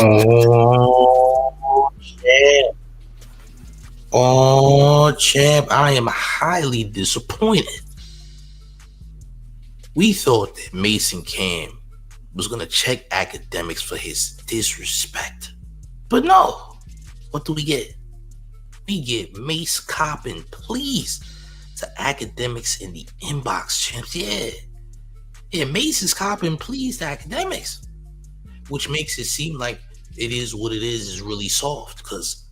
Oh, champ. Oh, champ. I am highly disappointed. We thought that Mase and Cam was going to check Akademiks for his disrespect. But no. What do we get? We get Mase copping pleas to Akademiks in the inbox, champs. Yeah, Mase is copping pleas to Akademiks, which makes it seem like it is what it is really soft, because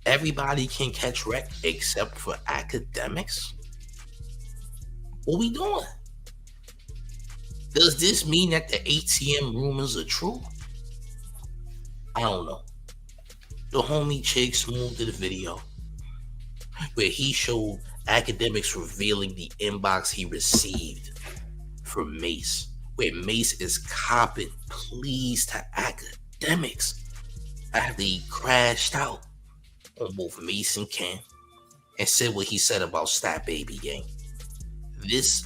everybody can catch wreck except for Akademiks. What we doing? Does this mean that the ATM rumors are true? I don't know. The homie Chigs moved to the video where he showed Akademiks revealing the inbox he received from Mase, where Mase is copping pleas to Akademiks after he crashed out on both Mase and Cam and said what he said about Stabb Baby gang. This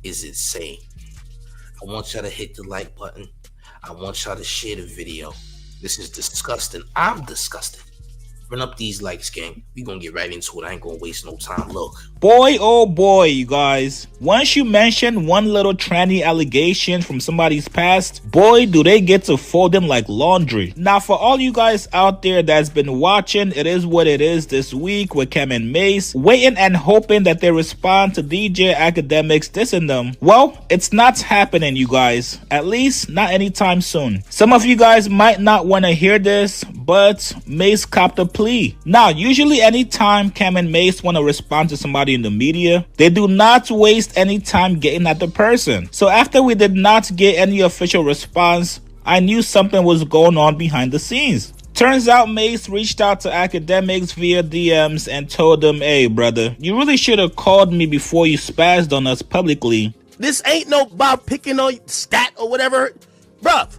is insane. I want y'all to hit the like button. I want y'all to share the video. This is disgusting. I'm disgusted. Run up these likes, gang. We gonna get right into it. I ain't gonna waste no time. Look. Boy, oh boy, you guys. Once you mention one little tranny allegation from somebody's past, boy, do they get to fold them like laundry. Now, for all you guys out there that's been watching, it is what it is this week with Cam and Mase, waiting and hoping that they respond to DJ Akademiks dissing them. Well, it's not happening, you guys. At least not anytime soon. Some of you guys might not want to hear this, but Mase copped a plea. Now, usually anytime Cam and Mase want to respond to somebody in the media, they do not waste any time getting at the person. So after we did not get any official response, I knew something was going on behind the scenes. Turns out Mase reached out to Akademiks via DMs and told them, hey brother, you really should have called me before you spazzed on us publicly. This ain't no about picking on stat or whatever. Bruh,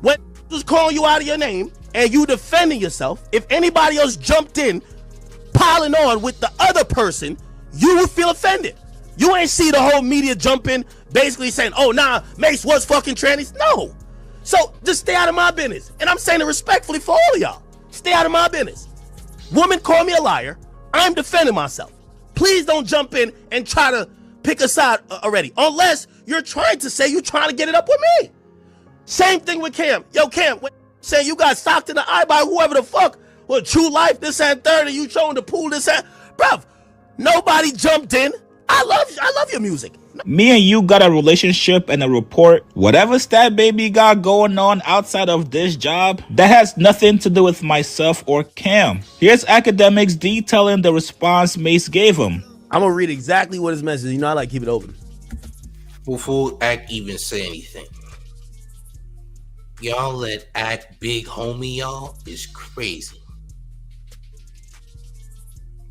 when was calling you out of your name and you defending yourself, if anybody else jumped in piling on with the other person, you would feel offended. You ain't see the whole media jump in basically saying, oh nah, Mase was fucking trannies. No. So just stay out of my business. And I'm saying it respectfully for all of y'all. Stay out of my business. Woman call me a liar. I'm defending myself. Please don't jump in and try to pick a side already. Unless you're trying to say you're trying to get it up with me. Same thing with Cam. Yo, Cam, say you got socked in the eye by whoever the fuck. Well, True Life, this and third, and you showing the pool, this and... Bruv, nobody jumped in. I love your music. Me and you got a relationship and a rapport. Whatever Stabb Baby got going on outside of this job, that has nothing to do with myself or Cam. Here's Akademiks detailing the response Mase gave him. I'm gonna read exactly what his message is. You know I like to keep it open. Before Ak even say anything, y'all let Ak big homie y'all is crazy.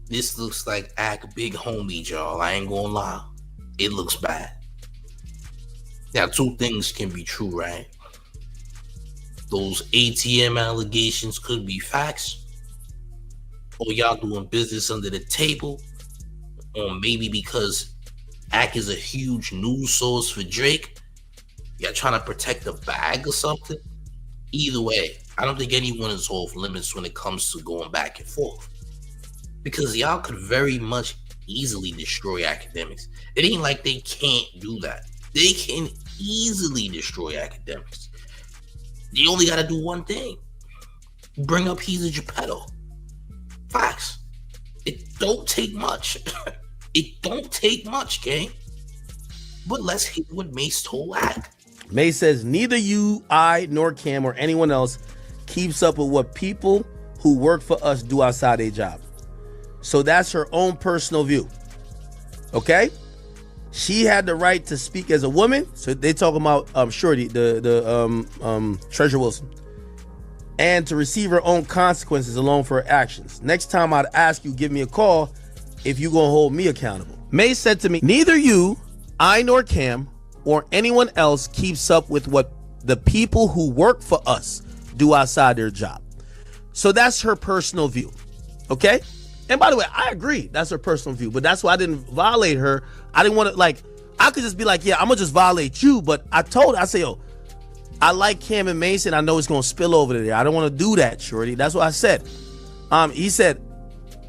This looks like Ak big homie, y'all. I ain't gonna lie. It looks bad. Now, two things can be true, right? Those ATM allegations could be facts, or y'all doing business under the table, or maybe because Ak is a huge news source for Drake, y'all trying to protect the bag or something. Either way, I don't think anyone is off limits when it comes to going back and forth, because y'all could very much easily destroy Akademiks. It ain't like they can't do that. They can easily destroy Akademiks. You only got to do one thing: bring up he's a Geppetto. Facts. It don't take much. It don't take much, gang. But let's hear what Mase told Ak. Mase says, neither you, I, nor Cam, or anyone else keeps up with what people who work for us do outside their job. So that's her own personal view. Okay? She had the right to speak as a woman. So they talking about Shorty, the Treasure Wilson. And to receive her own consequences alone for her actions. Next time I'd ask you, give me a call if you gonna hold me accountable. Mase said to me, neither you, I, nor Cam, or anyone else keeps up with what the people who work for us do outside their job. So that's her personal view. Okay? And by the way, I agree. That's her personal view. But that's why I didn't violate her. I didn't want to, like, I could just be like, yeah, I'm going to just violate you. But I told her, I say, yo, I like Cam and Mase, and I know it's gonna spill over to there. I don't want to do that, shorty. That's what I said. He said,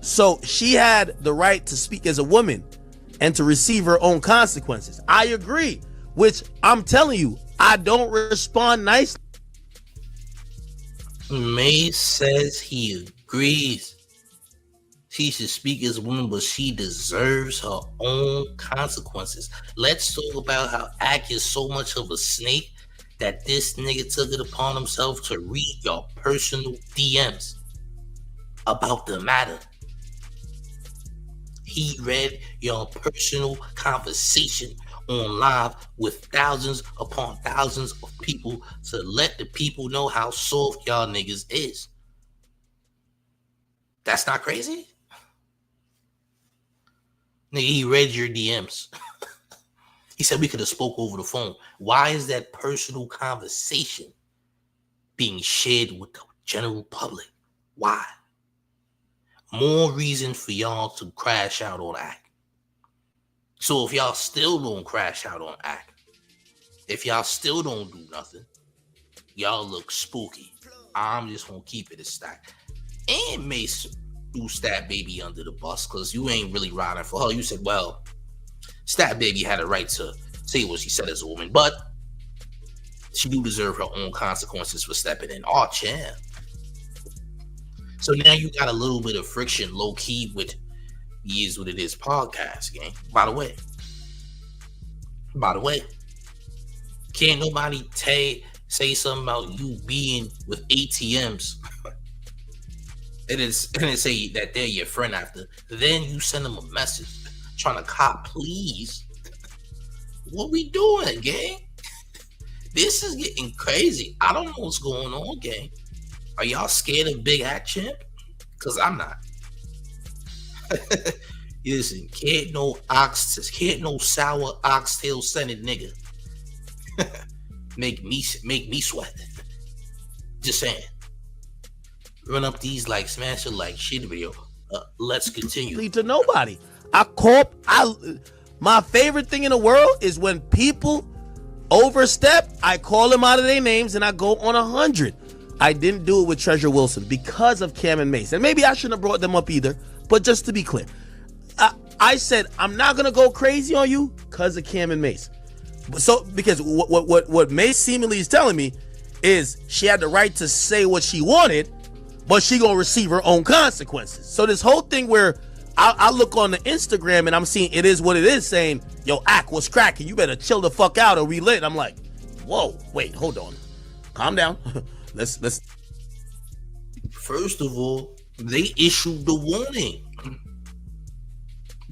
so she had the right to speak as a woman and to receive her own consequences. I agree, which I'm telling you, I don't respond nicely. Mase says he agrees. She should speak as a woman, but she deserves her own consequences. Let's talk about how Ak is so much of a snake that this nigga took it upon himself to read your personal DMs about the matter. He read your personal conversation on live with thousands upon thousands of people to let the people know how soft y'all niggas is. That's not crazy? Nigga, he read your DMs. He said we could have spoke over the phone. Why is that personal conversation being shared with the general public? Why? More reason for y'all to crash out on Ak. So if y'all still don't crash out on Ak, if y'all still don't do nothing, y'all look spooky. I'm just gonna keep it a stack. And Mase threw Stabb Baby under the bus because you ain't really riding for her. You said, well, Stabb Baby had a right to say what she said as a woman, but she do deserve her own consequences for stepping in. Oh, champ. So now you got a little bit of friction low key with Is What It Is podcast, gang. By the way, can't nobody say something about you being with ATMs and then say that they're your friend after. Then you send them a message trying to cop, please. What we doing, gang? This is getting crazy. I don't know what's going on, gang. Are y'all scared of Big Ak Champ? Because I'm not. Listen, can't no sour oxtail scented nigga make me sweat. Just saying. Run up these like smash a like shit video. Let's continue. To nobody. My favorite thing in the world is when people overstep, I call them out of their names and I go on 100. I didn't do it with Treasure Wilson because of Cam and Mase. And maybe I shouldn't have brought them up either, but just to be clear, I said I'm not gonna go crazy on you because of Cam and Mase. So because what Mase seemingly is telling me is she had the right to say what she wanted, but she gonna receive her own consequences. So this whole thing where I look on the Instagram and I'm seeing It Is What It Is saying, yo, Ak, what's cracking? You better chill the fuck out or we lit. I'm like, whoa, wait, hold on. Calm down. Let's. First of all, they issued the warning.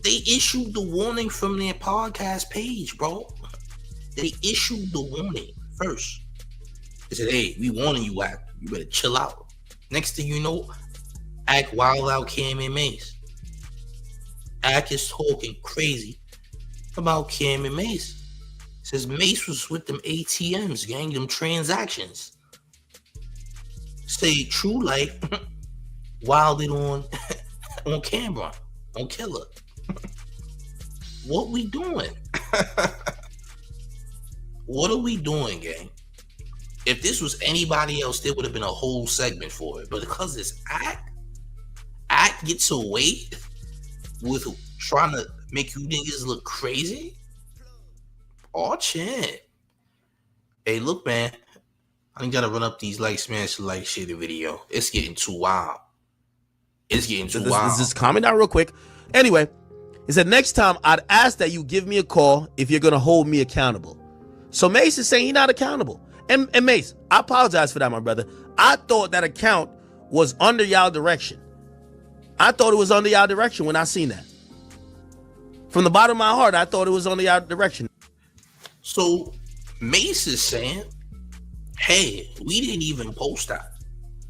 They issued the warning from their podcast page, bro. They issued the warning first. They said, hey, we warning you, Ak. You better chill out. Next thing you know, Ak wild out Cam and Mase. Ak is talking crazy about Cam and Mase. Says Mase was with them ATMs, gang, them transactions. Say true life, wilded on camera, on Killer. What we doing? What are we doing, gang? If this was anybody else, there would have been a whole segment for it. But because it's Ak gets away with trying to make you niggas look crazy. Oh, shit. Hey, look, man. I ain't gotta run up these like smash like shit video. It's getting too wild. It's getting too wild. Just calm it down real quick. Anyway, he said next time I'd ask that you give me a call if you're gonna hold me accountable. So Mase is saying he's not accountable. And Mase, I apologize for that, my brother. I thought that account was under y'all direction. I thought it was under y'all direction when I seen that. From the bottom of my heart, I thought it was under y'all direction. So Mase is saying, hey, we didn't even post that.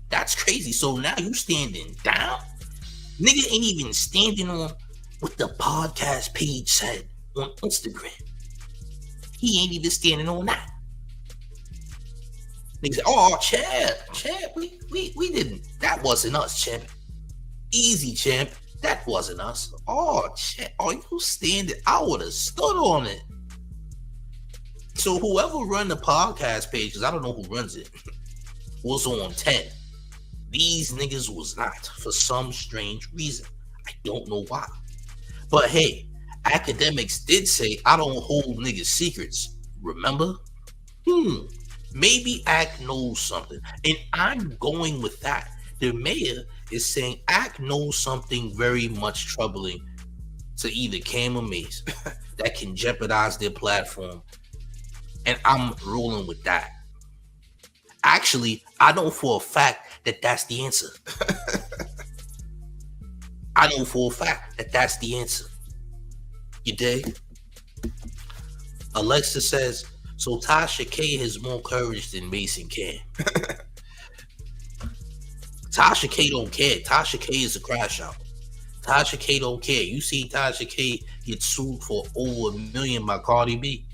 That's crazy. So now you standing down? Nigga ain't even standing on what the podcast page said on Instagram. He ain't even standing on that. Nigga said, oh, champ, we didn't. That wasn't us, champ. Easy, champ. That wasn't us. Oh, champ, are you standing? I would have stood on it. So whoever run the podcast page, because I don't know who runs it, was on 10. These niggas was not, for some strange reason. I don't know why. But hey, Akademiks did say, I don't hold niggas' secrets. Remember? Maybe Ak knows something. And I'm going with that. The mayor is saying Ak knows something very much troubling to either Cam or Mase that can jeopardize their platform. And I'm rolling with that. Actually, I know for a fact that that's the answer. I know for a fact that that's the answer. You dig? Alexa says, so Tasha K has more courage than Mase and Cam. Tasha K don't care. Tasha K is a crash out. Tasha K don't care. You see Tasha K get sued for over $1 million by Cardi B.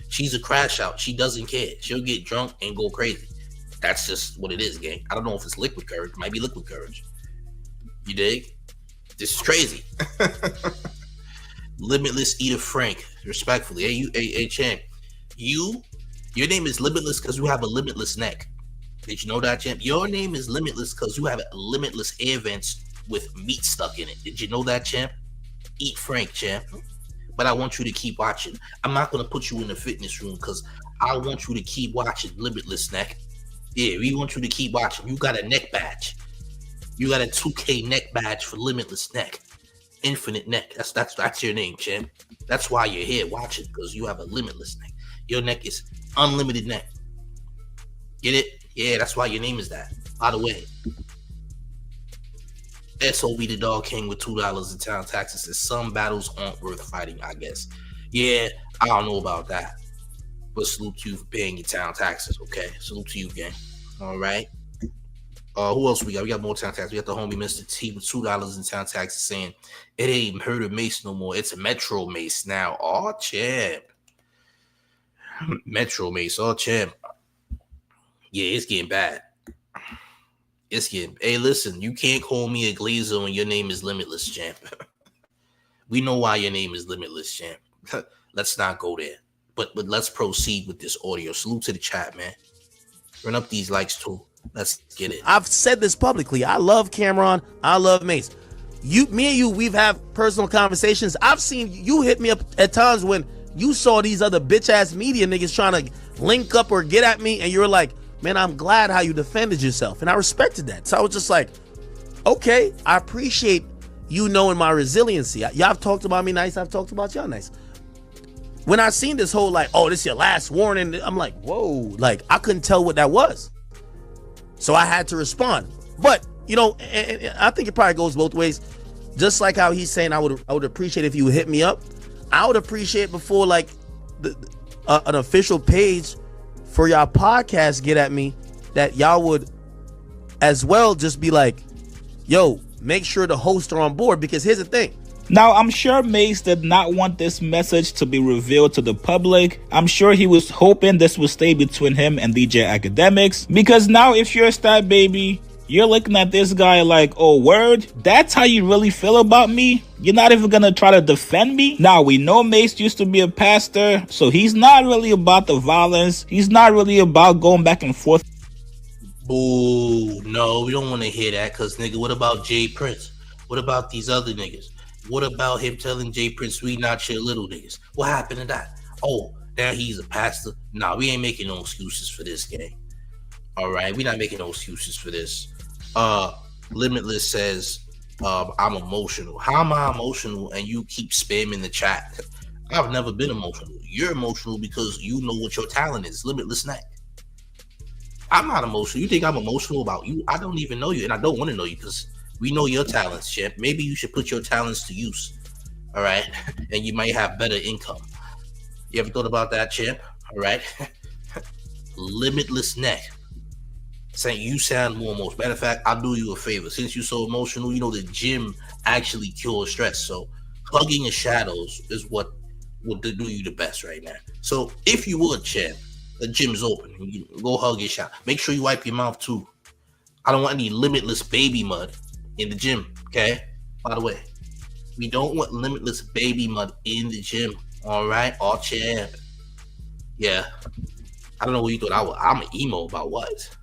She's a crash out. She doesn't care. She'll get drunk and go crazy. That's just what it is, gang. I don't know if it's liquid courage. It might be liquid courage. You dig? This is crazy. Limitless Eater Frank, respectfully. Hey, champ. Your name is Limitless because you have a limitless neck. Did you know that, champ? Your name is Limitless because you have limitless air vents with meat stuck in it. Did you know that, champ? Eat Frank, champ. But I want you to keep watching. I'm not going to put you in the fitness room because I want you to keep watching Limitless Neck. Yeah, we want you to keep watching. You got a neck badge. You got a 2K neck badge for Limitless Neck. Infinite Neck. That's your name, champ. That's why you're here watching, because you have a limitless neck. Your neck is unlimited neck. Get it? Yeah, that's why your name is that. By the way, SOB the Dog King with $2 in town taxes says some battles aren't worth fighting, I guess. Yeah, I don't know about that. But salute to you for paying your town taxes, okay? Salute to you, gang. All right. Who else we got? We got more town taxes. We got the homie Mr. T with $2 in town taxes saying it ain't Murder Mase no more. It's a Metro Mase now. Oh, champ. Metro Mase. Oh, champ. Yeah, it's getting bad. It's getting. Hey, listen, you can't call me a glazer when your name is Limitless, champ. We know why your name is Limitless, champ. Let's not go there. But let's proceed with this audio. Salute to the chat, man. Run up these likes too. Let's get it. I've said this publicly. I love Cameron. I love Mase. Me and you, we've had personal conversations. I've seen you hit me up at times when you saw these other bitch ass media niggas trying to link up or get at me, and you were like, man, I'm glad how you defended yourself. And I respected that. So I was just like, okay, I appreciate you knowing my resiliency. Y'all have talked about me nice. I've talked about y'all nice. When I seen this whole like, oh, this is your last warning, I'm like, whoa, like I couldn't tell what that was. So I had to respond. But, you know, and I think it probably goes both ways. Just like how he's saying I would appreciate if you would hit me up. I would appreciate before like an official page for y'all podcast get at me that y'all would as well just be like, yo, make sure the hosts are on board, because here's the thing. Now, I'm sure Mase did not want this message to be revealed to the public. I'm sure he was hoping this would stay between him and DJ Akademiks. Because now if you're Stabb Baby, you're looking at this guy like, oh, word? That's how you really feel about me? You're not even gonna try to defend me? Now, we know Mase used to be a pastor, so he's not really about the violence. He's not really about going back and forth. Boo, no, we don't want to hear that, because, nigga, what about Jay Prince? What about these other niggas? What about him telling Jay Prince we not your little niggas? What happened to that? Oh, now he's a pastor? Nah, we ain't making no excuses for this, gang. All right, we not making no excuses for this. Limitless says, I'm emotional. How am I emotional and you keep spamming the chat? I've never been emotional. You're emotional because you know what your talent is. Limitless neck. I'm not emotional. You think I'm emotional about you? I don't even know you, and I don't want to know you because we know your talents, champ. Maybe you should put your talents to use, all right? And you might have better income. You ever thought about that, champ? All right? Limitless neck. Saying you sound more emotional. Matter of fact, I'll do you a favor. Since you're so emotional, you know the gym actually cures stress. So hugging in shadows is what will do you the best right now. So if you would, champ, the gym's open. You go hug your shadow. Make sure you wipe your mouth too. I don't want any limitless baby mud in the gym, okay? By the way, we don't want limitless baby mud in the gym, all right? All champ. Yeah. I don't know what you thought I'm an emo about what?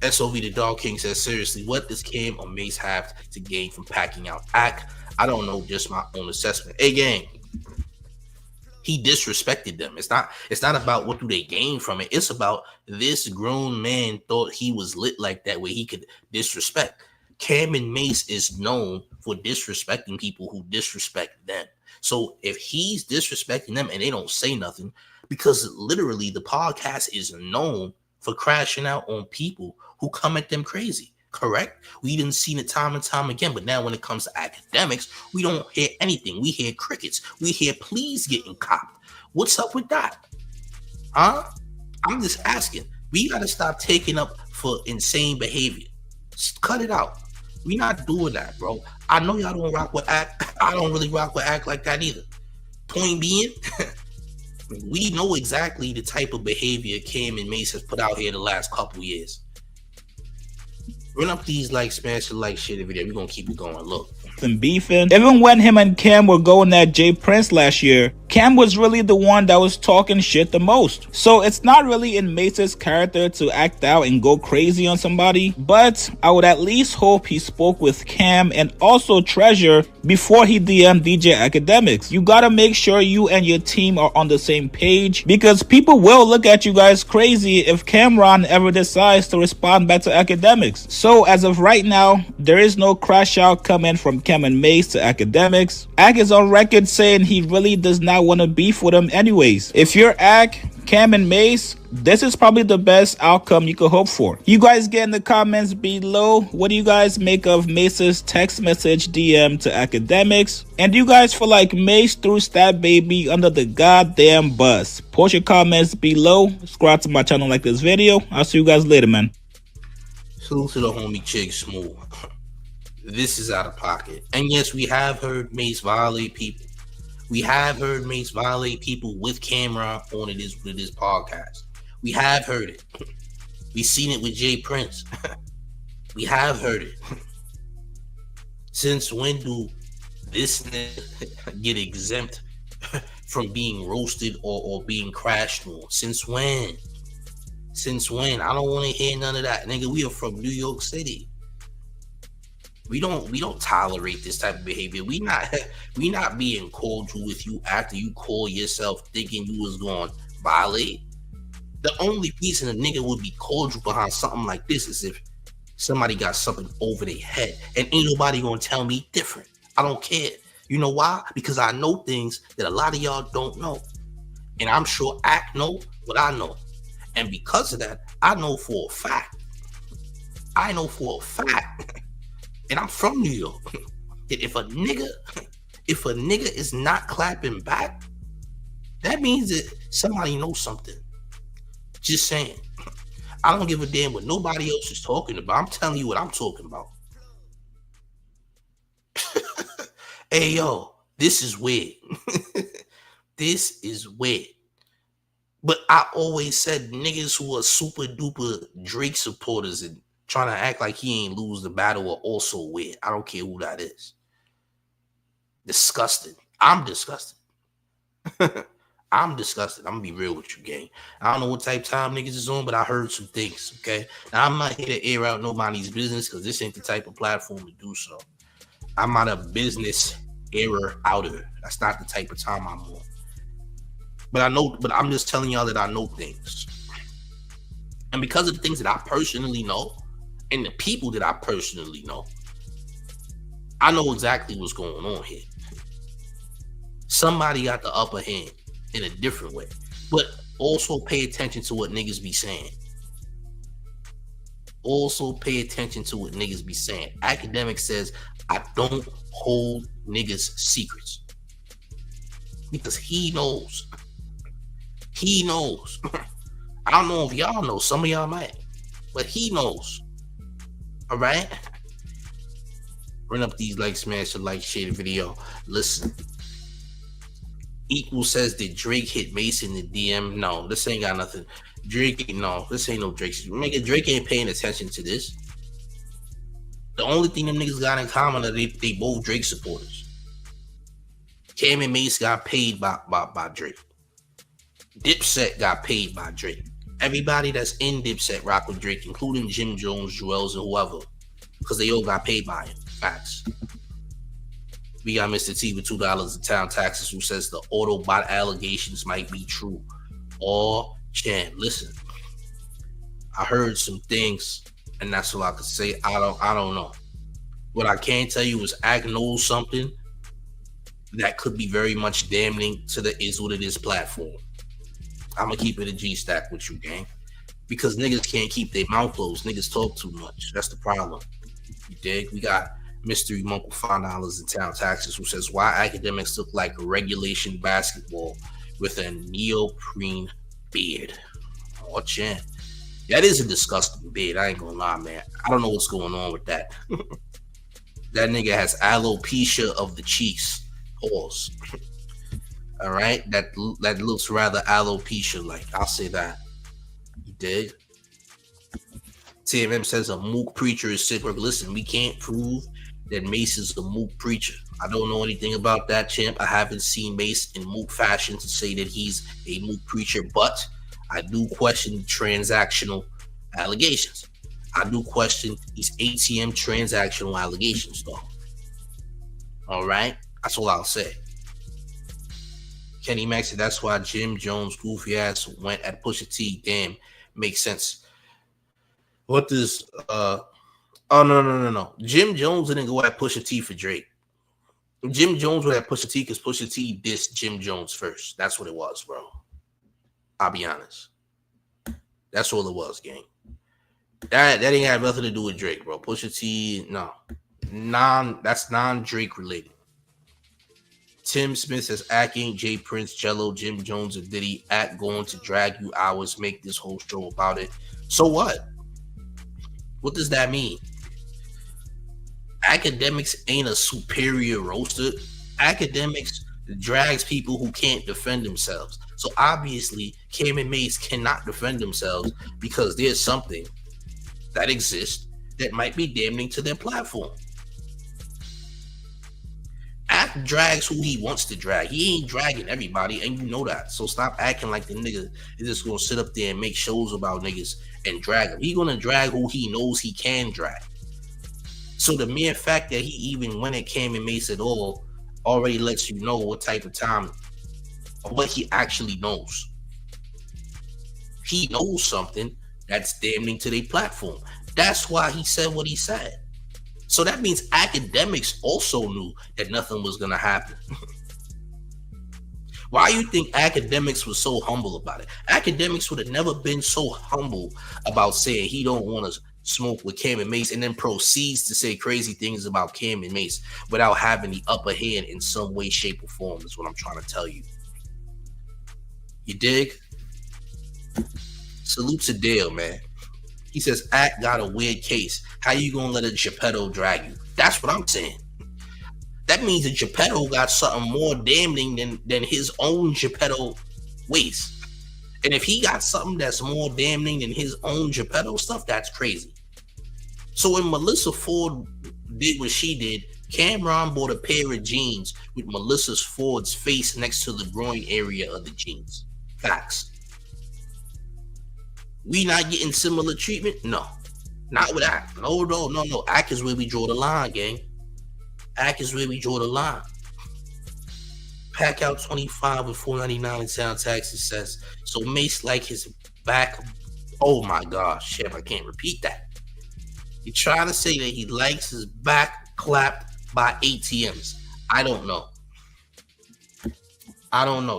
SOV the Dog King says, seriously, what does Cam or Mase have to gain from packing out Ak? I don't know, just my own assessment. Hey, gang, he disrespected them. It's not about what do they gain from it. It's about this grown man thought he was lit like that, where he could disrespect. Cam and Mase is known for disrespecting people who disrespect them. So if he's disrespecting them and they don't say nothing, because literally the podcast is known for crashing out on people who come at them crazy, correct? We didn't see it time and time again, but now when it comes to Akademiks, we don't hear anything. We hear crickets. We hear pleas getting copped. What's up with that? Huh? I'm just asking. We got to stop taking up for insane behavior. Just cut it out. We not doing that, bro. I know y'all don't rock with Ak. I don't really rock with Ak like that either. Point being, we know exactly the type of behavior Cam and Mase has put out here the last couple years. Run up these likes, smash the like, share the video. We're going to keep it going. Look. And beefing. Even when him and Cam were going at J Prince last year, Cam was really the one that was talking shit the most. So it's not really in Mase's character to act out and go crazy on somebody, but I would at least hope he spoke with Cam and also Treasure before he DM'd DJ Akademiks. You gotta make sure you and your team are on the same page, because people will look at you guys crazy if Cameron ever decides to respond back to Akademiks. So as of right now, there is no crash out coming from Cam and Mase to Akademiks. Ak is on record saying he really does not want to beef with him anyways. If you're Ak, Cam and Mase, this is probably the best outcome you could hope for. You guys get in the comments below, what do you guys make of Mase's text message DM to Akademiks? And do you guys feel like Mase threw Stabb Baby under the goddamn bus? Post your comments below. Subscribe to my channel, like this video. I'll see you guys later, man. Salute to the homie Chigs Smooth. This is out of pocket. And yes, we have heard Mase violate people. We have heard Mase violate people with camera on it is with his podcast. We have heard it. We've seen it with J Prince. We have heard it. Since when do this get exempt from being roasted or being crashed on? Since when? Since when? I don't want to hear none of that. Nigga, we are from New York City. We don't tolerate this type of behavior. We not being cordial with you after you call yourself thinking you was going to violate. The only reason a nigga would be cordial behind something like this is if somebody got something over their head, and ain't nobody gonna tell me different. I don't care. You know why? Because I know things that a lot of y'all don't know, and I'm sure Ak know what I know, and because of that, I know for a fact. And I'm from New York. If a nigga is not clapping back, that means that somebody knows something. Just saying. I don't give a damn what nobody else is talking about. I'm telling you what I'm talking about. Hey, yo, this is weird. This is weird. But I always said niggas who are super duper Drake supporters and trying to act like he ain't lose the battle are also weird. I don't care who that is. Disgusting. I'm disgusted. I'm disgusted. I'm gonna be real with you, gang. I don't know what type of time niggas is on, but I heard some things, okay? Now, I'm not here to air out nobody's business because this ain't the type of platform to do so. I'm not a business error outer. That's not the type of time I'm on. But I'm just telling y'all that I know things. And because of the things that I personally know, and the people that I personally know, I know exactly what's going on here. Somebody got the upper hand in a different way. But also pay attention to what niggas be saying. Also pay attention to what niggas be saying. Akademiks says, I don't hold niggas' secrets. Because he knows. He knows. I don't know if y'all know. Some of y'all might. But he knows. All right? Run up these likes, smash the like, share the video. Listen. Equal says that Drake hit Mase in the DM. No, this ain't got nothing. This ain't no Drake. Nigga, Drake ain't paying attention to this. The only thing them niggas got in common is they both Drake supporters. Cam and Mase got paid by Drake. Dipset got paid by Drake. Everybody that's in Dipset rock with Drake, including Jim Jones, Jewels, and whoever, because they all got paid by him. Facts. We got Mr. T with $2 in town taxes who says the Autobot allegations might be true. All Chan, listen. I heard some things, and that's all I could say. I don't know. What I can tell you is Ak knows something that could be very much damning to the Is What It Is platform. I'm gonna keep it a G stack with you, gang. Because niggas can't keep their mouth closed. Niggas talk too much. That's the problem. You dig? We got Mystery Monk with $5 in town taxes who says why academics look like regulation basketball with a neoprene beard. Oh, Chan. That is a disgusting beard. I ain't gonna lie, man. I don't know what's going on with that. That nigga has alopecia of the cheeks. Pause. All right? That looks rather alopecia-like. I'll say that. You dig? TMM says a mook preacher is sick work. Listen, we can't prove that Mase is a mook preacher. I don't know anything about that, champ. I haven't seen Mase in mook fashion to say that he's a mook preacher, but I do question transactional allegations. I do question these ATM transactional allegations, though. All right? That's all I'll say. Kenny Max said that's why Jim Jones' goofy ass went at Pusha T. Damn, makes sense. What does oh no. Jim Jones didn't go at Pusha T for Drake. Jim Jones went at Pusha T because Pusha T dissed Jim Jones first. That's what it was, bro. I'll be honest. That's all it was, gang. That ain't have nothing to do with Drake, bro. Pusha T, no. That's non-Drake related. Tim Smith says, Ak ain't Jay Prince, Jello, Jim Jones, and Diddy. Ak going to drag you hours, make this whole show about it. So what? What does that mean? Akademiks ain't a superior roaster. Akademiks drags people who can't defend themselves. So obviously, Cam and Mase cannot defend themselves because there's something that exists that might be damning to their platform. Ak drags who he wants to drag. He ain't dragging everybody, and you know that. So stop acting like the nigga is just gonna sit up there and make shows about niggas and drag them. He gonna drag who he knows he can drag. So the mere fact that he even went at Cam and Mase at all already lets you know what type of time or what he actually knows. He knows something that's damning to their platform. That's why he said what he said. So that means Akademiks also knew that nothing was going to happen. Why you think Akademiks was so humble about it? Akademiks would have never been so humble about saying he don't want to smoke with Cam and Mase and then proceeds to say crazy things about Cam and Mase without having the upper hand in some way, shape, or form is what I'm trying to tell you. You dig? Salute to Dale, man. He says, Ak got a weird case. How you gonna let a Geppetto drag you? That's what I'm saying. That means that Geppetto got something more damning than his own Geppetto waste. And if he got something that's more damning than his own Geppetto stuff, that's crazy. So when Melissa Ford did what she did, Cameron bought a pair of jeans with Melissa Ford's face next to the groin area of the jeans. Facts. We not getting similar treatment? No. Not with Ak. No. Ak is where we draw the line, gang. Ak is where we draw the line. Pack out 25 with $4.99 in sound taxes says, so Mase like his back. Oh my gosh, Chef, I can't repeat that. You're trying to say that he likes his back clapped by ATMs. I don't know.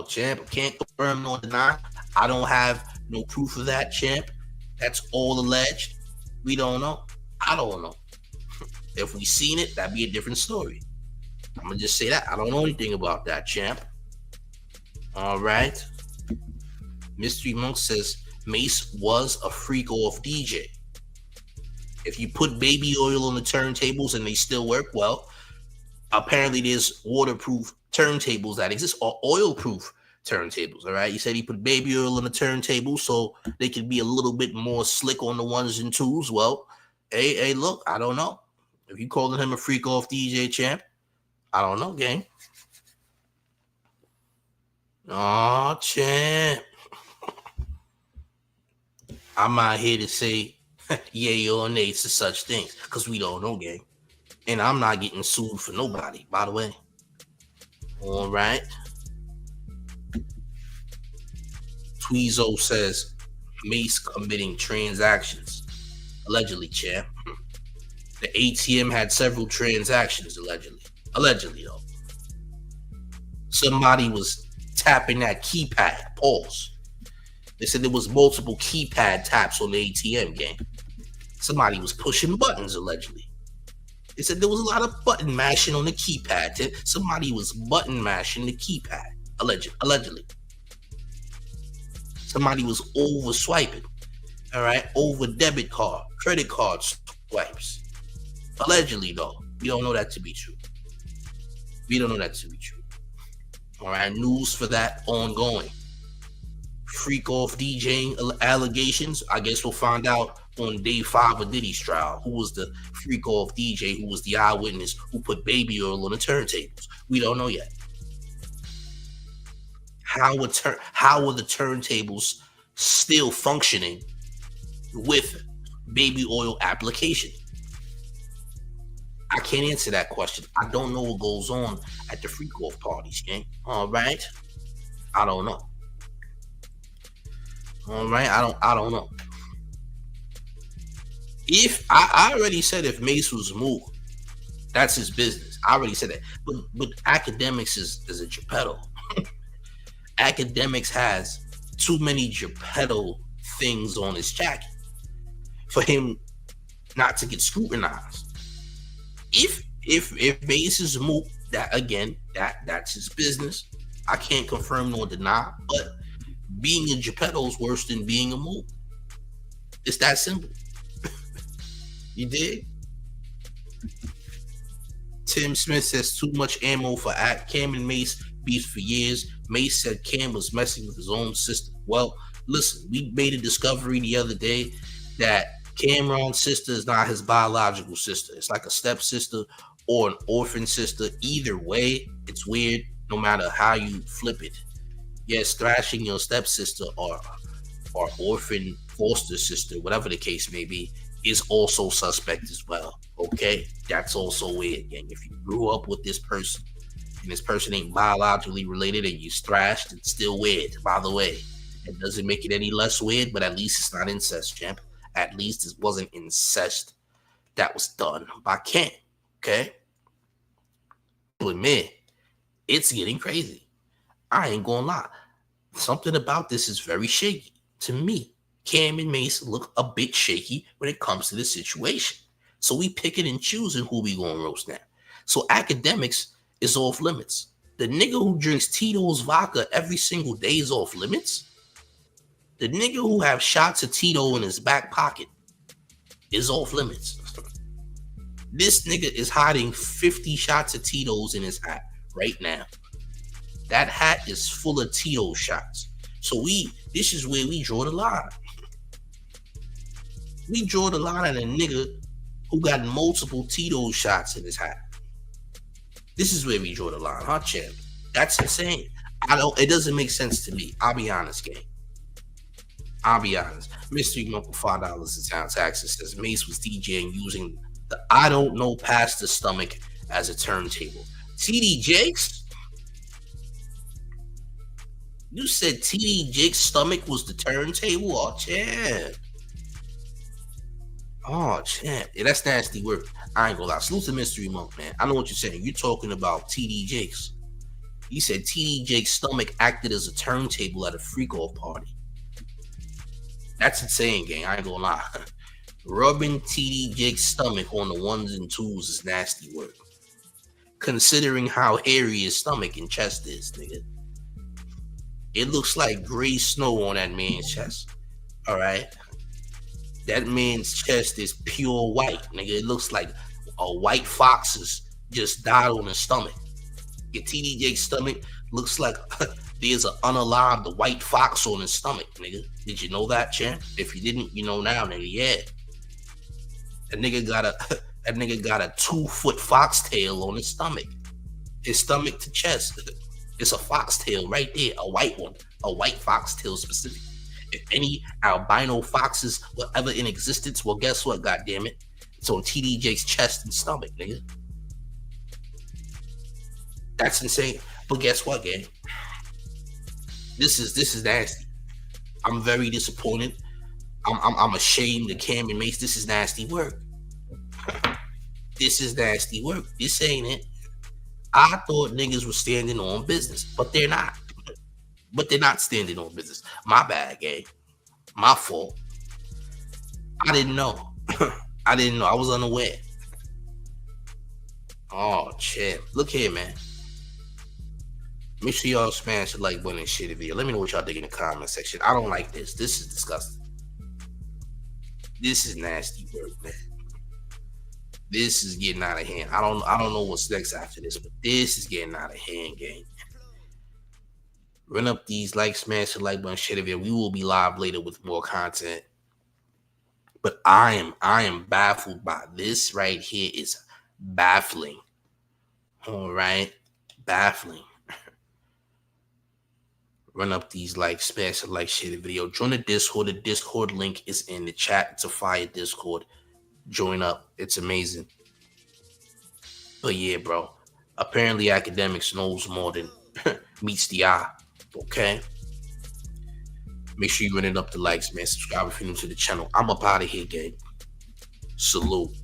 Champ. I can't confirm nor deny. I don't have no proof of that, champ. That's all alleged. We don't know. I don't know. If we seen it, that'd be a different story. I'm gonna just say that. I don't know anything about that, champ. All right. Mystery Monk says Mase was a freak off DJ. If you put baby oil on the turntables and they still work, well, apparently there's waterproof turntables that exist or oil-proof turntables. All right. He said he put baby oil on the turntable so they could be a little bit more slick on the ones and twos. Well, hey, look, I don't know. If you calling him a freak off DJ, champ, I don't know, gang. Oh, champ. I'm out here to say yay or nay to such things because we don't know, gang. And I'm not getting sued for nobody, by the way. All right. Tweezo says Mase committing transactions. Allegedly, champ. The ATM had several transactions, allegedly. Allegedly, though. Somebody was tapping that keypad. Pause. They said there was multiple keypad taps on the ATM game. Somebody was pushing buttons, allegedly. They said there was a lot of button mashing on the keypad. Somebody was button mashing the keypad. Allegedly. Somebody was over swiping. All right. Over debit card, credit card swipes. Allegedly, though. We don't know that to be true. All right. News for that ongoing. Freak off DJing allegations. I guess we'll find out on day 5 of Diddy's trial who was the freak off DJ, who was the eyewitness, who put baby oil on the turntables. We don't know yet. How are the turntables still functioning with baby oil application? I can't answer that question. I don't know what goes on at the freak off parties, gang. All right, I don't know. All right, I don't know. If I already said if Mase was moved, that's his business. I already said that. But Akademiks is a Geppetto. Akademiks has too many Geppetto things on his jacket for him not to get scrutinized. If Mase is moved, that's his business. I can't confirm nor deny, but being a Geppetto is worse than being a move. It's that simple. You dig? Tim Smith says too much ammo for Cam and Mase beef for years. Mase said Cam was messing with his own sister. Well, listen, we made a discovery the other day that Cameron's sister is not his biological sister. It's like a stepsister or an orphan sister. Either way, it's weird no matter how you flip it. Yes, thrashing your stepsister or orphan foster sister, whatever the case may be, is also suspect as well. Okay? That's also weird, gang. If you grew up with this person and this person ain't biologically related and you thrashed, it's still weird, by the way. It doesn't make it any less weird, but at least it's not incest, champ. At least it wasn't incest that was done by Cam. Okay? But man, it's getting crazy. I ain't gonna lie. Something about this is very shaky to me. Cam and Mase look a bit shaky when it comes to the situation. So we picking and choosing who we gonna roast now. So Akademiks is off limits. The nigga who drinks Tito's vodka every single day is off limits. The nigga who have shots of Tito in his back pocket is off limits. This nigga is hiding 50 shots of Tito's in his hat right now. That hat is full of Tito shots. So this is where we draw the line. We draw the line at a nigga who got multiple Tito shots in his hat. This is where we draw the line, huh, champ? That's insane. It doesn't make sense to me. I'll be honest, gang. I'll be honest. Mystery Monk with $5 in town taxes says Mase was DJing using the I don't know past the stomach as a turntable. TD Jakes? You said TD Jake's stomach was the turntable? Oh, champ. Oh, champ. Yeah, that's nasty work. I ain't gonna lie. Salute to Mystery Monk, man. I know what you're saying. You're talking about TD Jakes. You said TD Jake's stomach acted as a turntable at a freak-off party. That's insane, gang. I ain't gonna lie. Rubbing TD Jake's stomach on the ones and twos is nasty work. Considering how hairy his stomach and chest is, nigga. It looks like gray snow on that man's chest. All right? That man's chest is pure white, nigga. It looks like a white fox's just died on his stomach. Your TD Jake's stomach looks like there's an unalive white fox on his stomach, nigga. Did you know that, champ? If you didn't, you know now, nigga. Yeah. That nigga got a 2-foot foxtail on his stomach. His stomach to chest. It's a foxtail right there, a white one, a white foxtail specific. If any albino foxes were ever in existence, well, guess what? God damn it, it's on TDJ's chest and stomach, nigga. That's insane. But guess what, gang? This is nasty. I'm very disappointed. I'm ashamed of Cam and Mase. This is nasty work. This is nasty work. This ain't it. I thought niggas were standing on business, but they're not. But they're not standing on business. My bad, gang. My fault. I didn't know. I didn't know. I was unaware. Oh, shit. Look here, man. Make sure y'all smash the like button and share the video. Let me know what y'all think in the comment section. I don't like this. This is disgusting. This is nasty work, man. This is getting out of hand. I don't know what's next after this, but this is getting out of hand, gang. Run up these likes, smash the like button, share the video. We will be live later with more content. But I am baffled by this right here. Is baffling. All right, baffling. Run up these likes, smash the like, share the video. Join the Discord. The Discord link is in the chat. It's a fire Discord. Join up. It's amazing. But yeah, bro. Apparently, Akademiks knows more than meets the eye. Okay? Make sure you run it up the likes, man. Subscribe if you're new to the channel. I'm up out of here, gang. Salute.